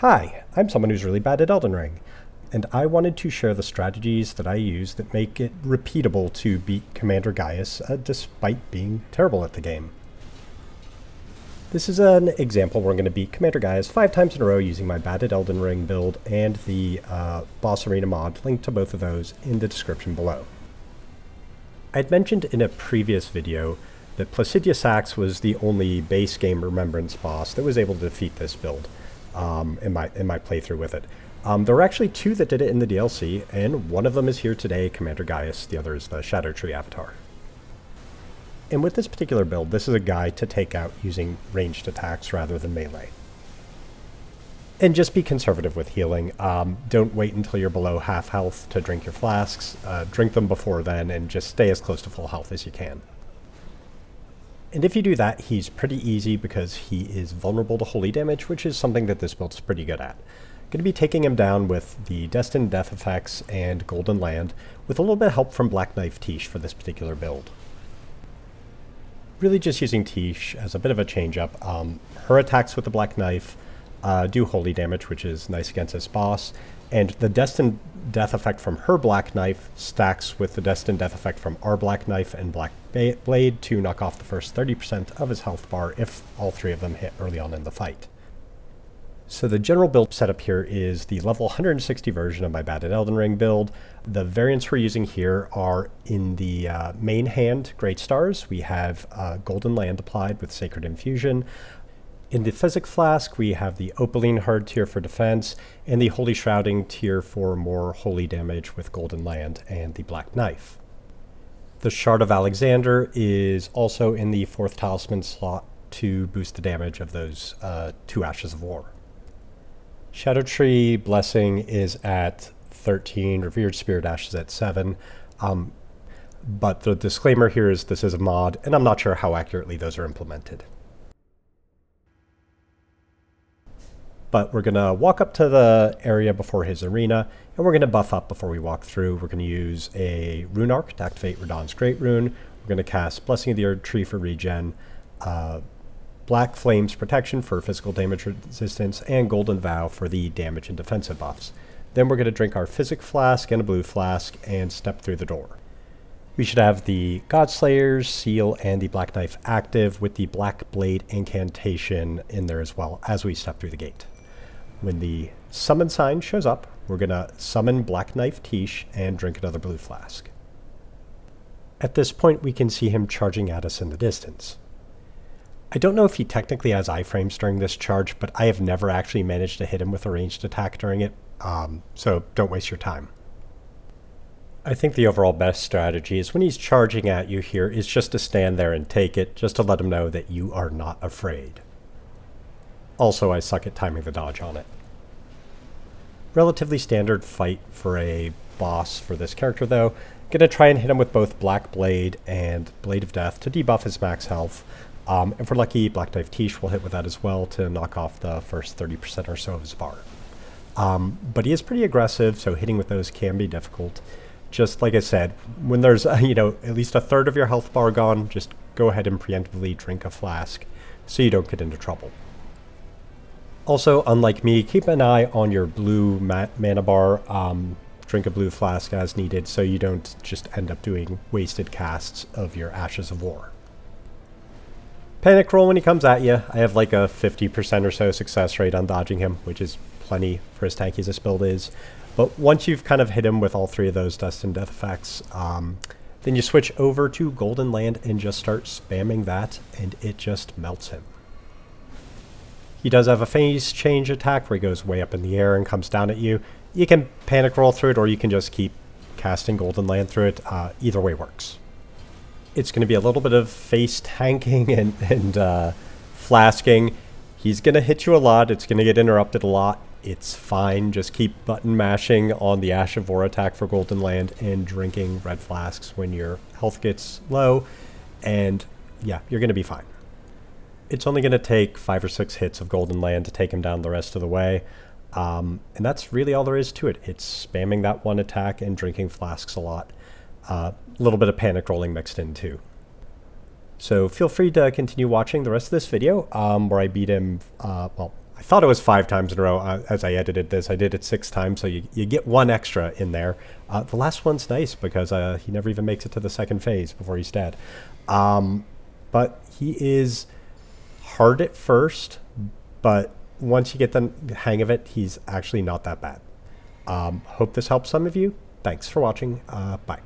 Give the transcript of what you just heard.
Hi, I'm someone who's really bad at Elden Ring, and I wanted to share the strategies that I use that make it repeatable to beat Commander Gaius despite being terrible at the game. This is an example where I'm going to beat Commander Gaius 5 times in a row using my bad at Elden Ring build and the Boss Arena mod, linked to both of those in the description below. I'd mentioned in a previous video that Placidia Sax was the only base game Remembrance boss that was able to defeat this build in my playthrough with it. There were actually 2 that did it in the DLC, and one of them is here today, Commander Gaius, the other is the Erdtree avatar. And with this particular build, this is a guide to take out using ranged attacks rather than melee. And just be conservative with healing. Don't wait until you're below half health to drink your flasks. Drink them before then, and just stay as close to full health as you can. And if you do that, he's pretty easy because he is vulnerable to holy damage, which is something that this build is pretty good at. Going to be taking him down with the Destined Death effects and Golden Land, with a little bit of help from Knife Tiche for this particular build. Really just using Tiche as a bit of a change-up. Her attacks with the Black Knife do holy damage, which is nice against this boss, and the Destined Death effect from her Black Knife stacks with the Destined Death effect from our Black Knife and Black Blade to knock off the first 30% of his health bar if all 3 of them hit early on in the fight. So the general build setup here is the level 160 version of my bad at Elden Ring build. The variants we're using here are in the main hand Great Stars. We have Golden Land applied with Sacred Infusion. In the Physic Flask, we have the Opaline Hard tier for defense, and the Holy Shrouding tier for more holy damage with Golden Land and the Black Knife. The Shard of Alexander is also in the 4th Talisman slot to boost the damage of those 2 Ashes of War. Erdtree Blessing is at 13, Revered Spirit Ash is at 7, but the disclaimer here is this is a mod, and I'm not sure how accurately those are implemented. But we're going to walk up to the area before his arena, and we're going to buff up before we walk through. We're going to use a Rune Arc to activate Radahn's Great Rune. We're going to cast Blessing of the Erdtree for regen, Black Flame's Protection for physical damage resistance, and Golden Vow for the damage and defensive buffs. Then we're going to drink our Physic Flask and a Blue Flask and step through the door. We should have the Godslayer's Seal and the Black Knife active with the Black Blade Incantation in there as well as we step through the gate. When the summon sign shows up, we're going to summon Knife Tiche and drink another Blue Flask. At this point, we can see him charging at us in the distance. I don't know if he technically has iframes during this charge, but I have never actually managed to hit him with a ranged attack during it, so don't waste your time. I think the overall best strategy is when he's charging at you here is just to stand there and take it, just to let him know that you are not afraid. Also, I suck at timing the dodge on it. Relatively standard fight for a boss for this character though. Gonna try and hit him with both Black Blade and Blade of Death to debuff his max health. If we're lucky, Knife Tiche will hit with that as well to knock off the first 30% or so of his bar. But he is pretty aggressive, so hitting with those can be difficult. Just like I said, when there's at least a third of your health bar gone, just go ahead and preemptively drink a flask so you don't get into trouble. Also, unlike me, keep an eye on your blue mana bar. Drink a Blue Flask as needed so you don't just end up doing wasted casts of your Ashes of War. Panic roll when he comes at you. I have like a 50% or so success rate on dodging him, which is plenty for as tanky as this build is. But once you've kind of hit him with all 3 of those Destined Death effects, then you switch over to Golden Land and just start spamming that, and it just melts him. He does have a phase change attack where he goes way up in the air and comes down at you. You can panic roll through it, or you can just keep casting Golden Land through it. Either way works. It's going to be a little bit of face tanking and flasking. He's going to hit you a lot. It's going to get interrupted a lot. It's fine. Just keep button mashing on the Ash of War attack for Golden Land and drinking red flasks when your health gets low. And yeah, you're going to be fine. It's only going to take 5 or 6 hits of Golden Land to take him down the rest of the way. And that's really all there is to it. It's spamming that one attack and drinking flasks a lot. A little bit of panic rolling mixed in too. So feel free to continue watching the rest of this video where I beat him, well, I thought it was 5 times in a row as I edited this. I did it 6 times, so you get 1 extra in there. The last one's nice because he never even makes it to the second phase before he's dead. But he is hard at first, but once you get the hang of it, he's actually not that bad. Hope this helps some of you. Thanks for watching. Bye.